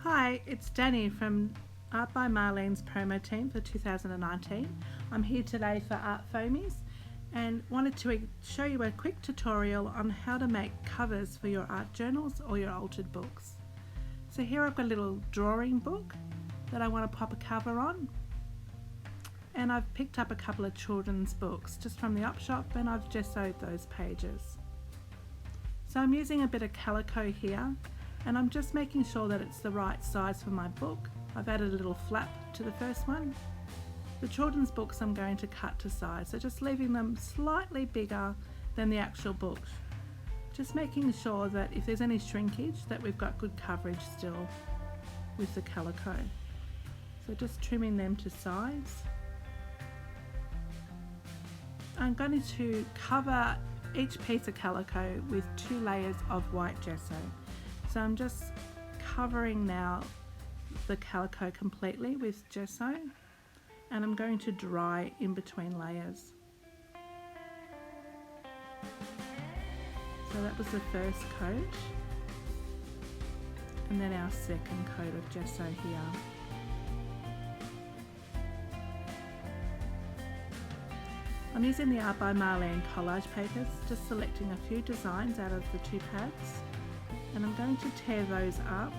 Hi, it's Danny from Art by Marlene's promo team for 2019. I'm here today for Art Foamies and wanted to show you a quick tutorial on how to make covers for your art journals or your altered books. So here I've got a little drawing book that I want to pop a cover on, and I've picked up a couple of children's books just from the op shop and I've gessoed those pages. So I'm using a bit of calico here, and I'm just making sure that it's the right size for my book. I've added a little flap to the first one. The children's books I'm going to cut to size, so just leaving them slightly bigger than the actual books. Just making sure that if there's any shrinkage that we've got good coverage still with the calico. So just trimming them to size. I'm going to cover each piece of calico with 2 layers of white gesso. So I'm just covering now the calico completely with gesso, and I'm going to dry in between layers. So that was the first coat, and then our second coat of gesso here. I'm using the Art by Marlene collage papers, just selecting a few designs out of the 2 pads. And I'm going to tear those up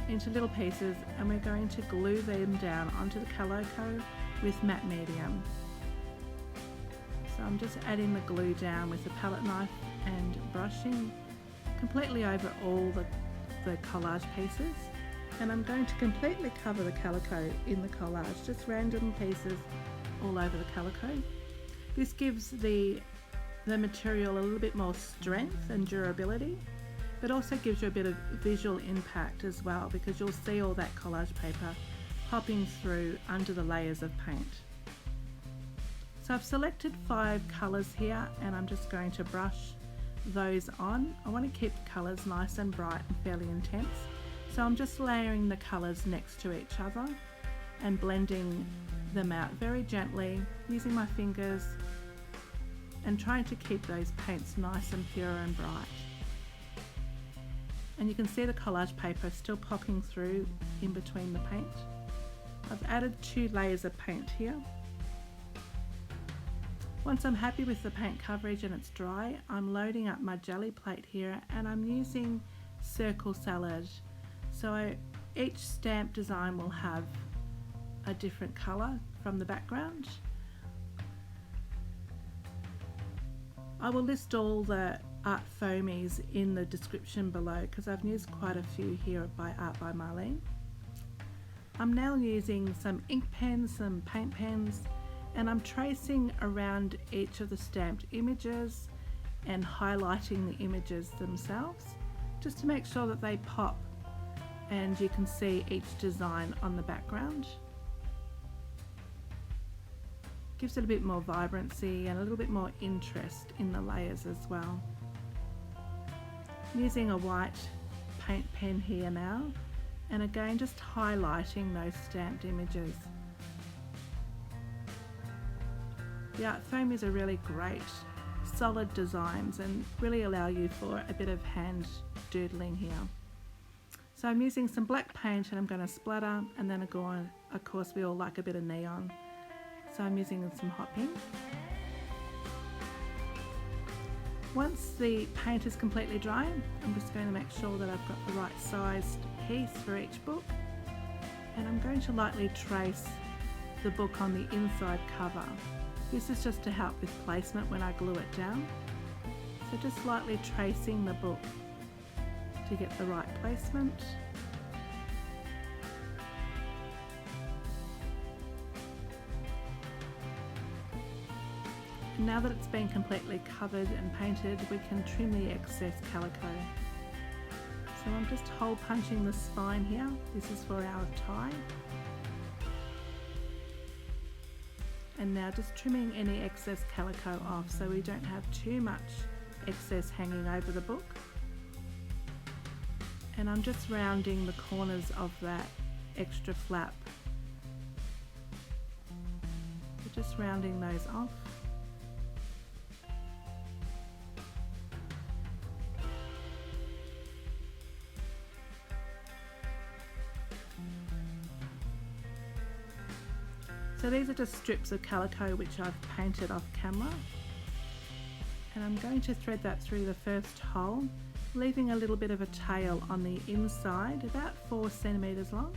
into little pieces, and we're going to glue them down onto the calico with matte medium. So I'm just adding the glue down with a palette knife and brushing completely over all the collage pieces, and I'm going to completely cover the calico in the collage, just random pieces all over the calico. This gives the material a little bit more strength and durability, but also gives you a bit of visual impact as well, because you'll see all that collage paper popping through under the layers of paint. So I've selected 5 colours here, and I'm just going to brush those on. I want to keep the colours nice and bright and fairly intense, so I'm just layering the colours next to each other and blending them out very gently using my fingers and trying to keep those paints nice and pure and bright. And you can see the collage paper still popping through in between the paint. I've added 2 layers of paint here. Once I'm happy with the paint coverage and it's dry, I'm loading up my jelly plate here, and I'm using circle salad. So each stamp design will have a different colour from the background. I will list all the Art Foamies in the description below, because I've used quite a few here by Art by Marlene. I'm now using some ink pens, some paint pens, and I'm tracing around each of the stamped images and highlighting the images themselves, just to make sure that they pop and you can see each design on the background. Gives it a bit more vibrancy and a little bit more interest in the layers as well. I'm using a white paint pen here now, and again just highlighting those stamped images. The Art Foamies are really great, solid designs, and really allow you for a bit of hand doodling here. So I'm using some black paint, and I'm going to splatter, and then of course we all like a bit of neon. So I'm using some hot pink. Once the paint is completely dry, I'm just going to make sure that I've got the right sized piece for each book, and I'm going to lightly trace the book on the inside cover. This is just to help with placement when I glue it down. So just lightly tracing the book to get the right placement. Now that it's been completely covered and painted, we can trim the excess calico. So I'm just hole punching the spine here. This is for our tie. And now just trimming any excess calico off so we don't have too much excess hanging over the book. And I'm just rounding the corners of that extra flap. So just rounding those off. So these are just strips of calico which I've painted off camera, and I'm going to thread that through the first hole, leaving a little bit of a tail on the inside, about 4 centimeters long,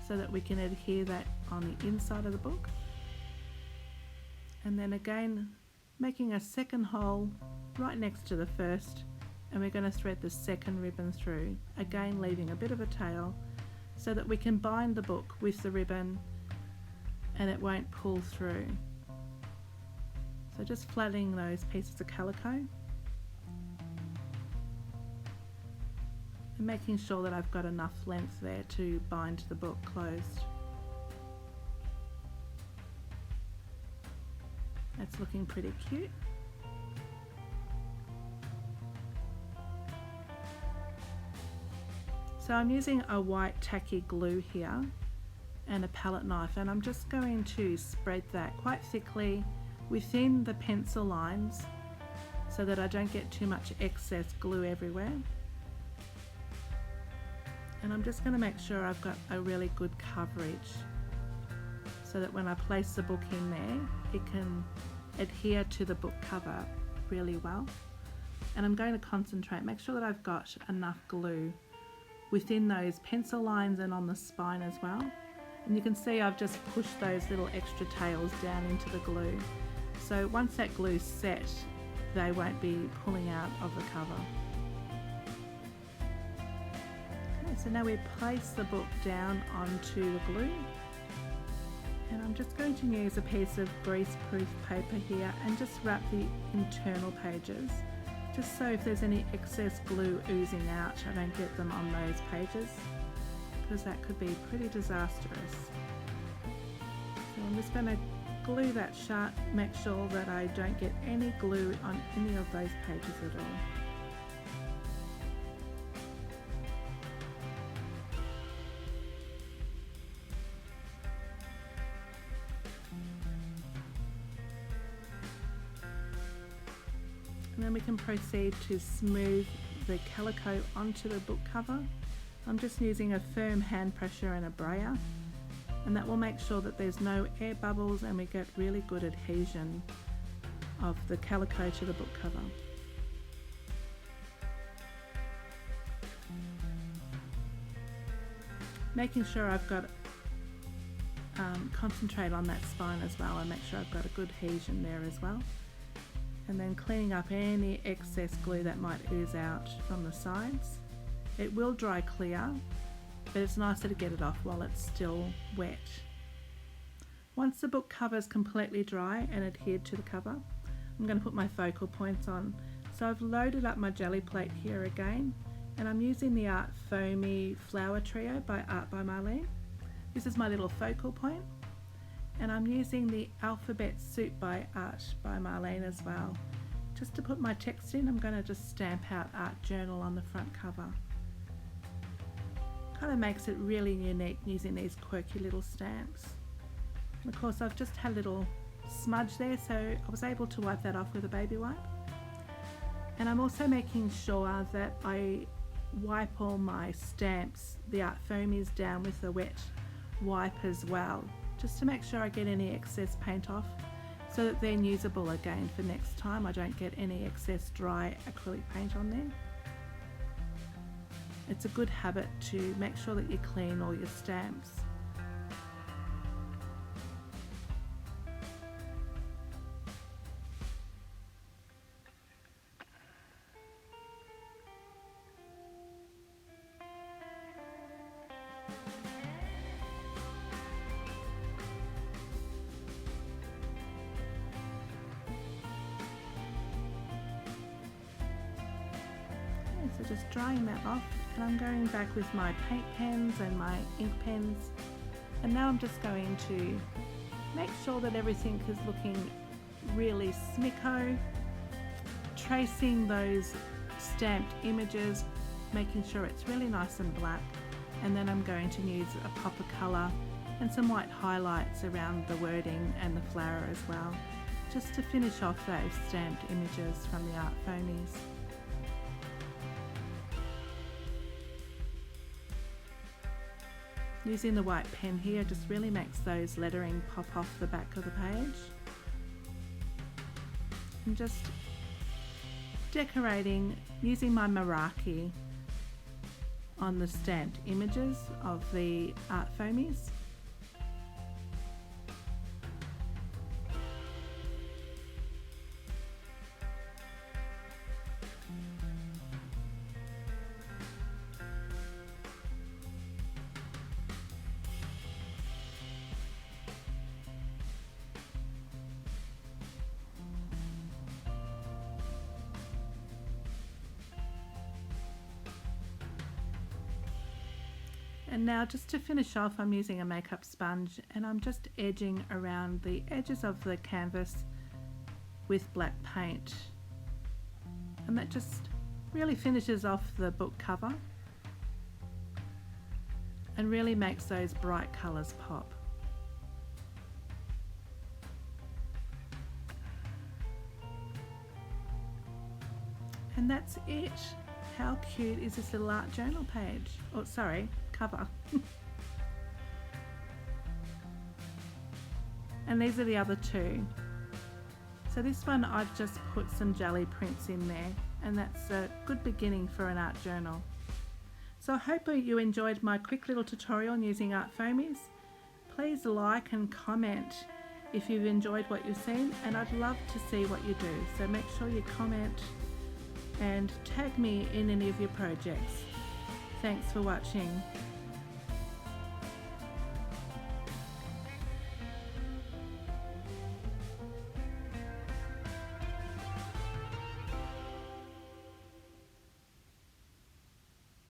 so that we can adhere that on the inside of the book. And then again, making a second hole right next to the first, and we're going to thread the second ribbon through, again leaving a bit of a tail so that we can bind the book with the ribbon and it won't pull through. So just flattening those pieces of calico and making sure that I've got enough length there to bind the book closed. That's looking pretty cute. So I'm using a white tacky glue here and a palette knife, and I'm just going to spread that quite thickly within the pencil lines so that I don't get too much excess glue everywhere. And I'm just going to make sure I've got a really good coverage so that when I place the book in there, it can adhere to the book cover really well. And I'm going to concentrate, make sure that I've got enough glue within those pencil lines and on the spine as well. And you can see I've just pushed those little extra tails down into the glue. So once that glue's set, they won't be pulling out of the cover. Okay, so now we place the book down onto the glue. And I'm just going to use a piece of grease-proof paper here and just wrap the internal pages, just so if there's any excess glue oozing out, I don't get them on those pages, because that could be pretty disastrous. So I'm just going to glue that shut, make sure that I don't get any glue on any of those pages at all. And then we can proceed to smooth the calico onto the book cover. I'm just using a firm hand pressure and a brayer, and that will make sure that there's no air bubbles and we get really good adhesion of the calico to the book cover. Making sure I've got concentrate on that spine as well and make sure I've got a good adhesion there as well. And then cleaning up any excess glue that might ooze out from the sides. It will dry clear, but it's nicer to get it off while it's still wet. Once the book cover is completely dry and adhered to the cover, I'm going to put my focal points on. So I've loaded up my jelly plate here again, and I'm using the Art Foamy Flower Trio by Art by Marlene. This is my little focal point. And I'm using the Alphabet Soup by Art by Marlene as well. Just to put my text in, I'm going to just stamp out Art Journal on the front cover. Kind of makes it really unique using these quirky little stamps. And of course I've just had a little smudge there, so I was able to wipe that off with a baby wipe. And I'm also making sure that I wipe all my stamps, the Art Foamies, down with a wet wipe as well, just to make sure I get any excess paint off so that they're usable again for next time. I don't get any excess dry acrylic paint on there. It's a good habit to make sure that you clean all your stamps. So just drying that off, and I'm going back with my paint pens and my ink pens, and now I'm just going to make sure that everything is looking really smicko, tracing those stamped images, making sure it's really nice and black, and then I'm going to use a pop of colour and some white highlights around the wording and the flower as well, just to finish off those stamped images from the Art Foamies. Using the white pen here just really makes those lettering pop off the back of the page. And just decorating using my Meraki on the stamped images of the Art Foamies. And now just to finish off, I'm using a makeup sponge and I'm just edging around the edges of the canvas with black paint. And that just really finishes off the book cover and really makes those bright colours pop. And that's it. How cute is this little art journal page? Oh, sorry, cover. And these are the other two. So this one I've just put some jelly prints in there, and that's a good beginning for an art journal. So I hope you enjoyed my quick little tutorial on using Art Foamies. Please like and comment if you've enjoyed what you've seen, and I'd love to see what you do. So make sure you comment and tag me in any of your projects. Thanks for watching.